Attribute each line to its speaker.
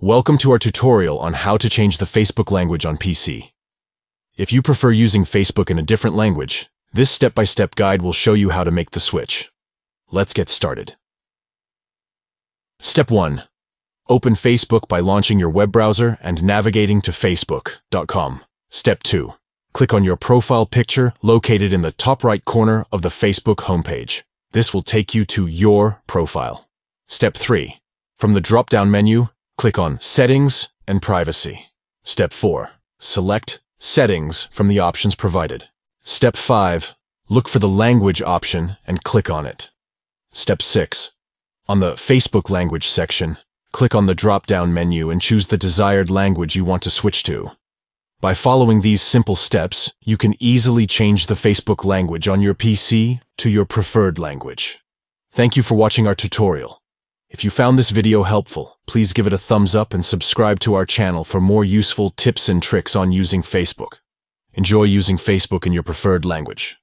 Speaker 1: Welcome to our tutorial on how to change the Facebook language on PC. If you prefer using Facebook in a different language, this step-by-step guide will show you how to make the switch. Let's get started. Step 1. Open Facebook by launching your web browser and navigating to facebook.com. Step 2. Click on your profile picture located in the top right corner of the Facebook homepage. This will take you to your profile. Step 3. From the drop-down menu, click on Settings and Privacy. Step 4. Select Settings from the options provided. Step 5. Look for the language option and click on it. Step 6. On the Facebook language section, click on the drop-down menu and choose the desired language you want to switch to. By following these simple steps, you can easily change the Facebook language on your PC to your preferred language. Thank you for watching our tutorial. If you found this video helpful, please give it a thumbs up and subscribe to our channel for more useful tips and tricks on using Facebook. Enjoy using Facebook in your preferred language.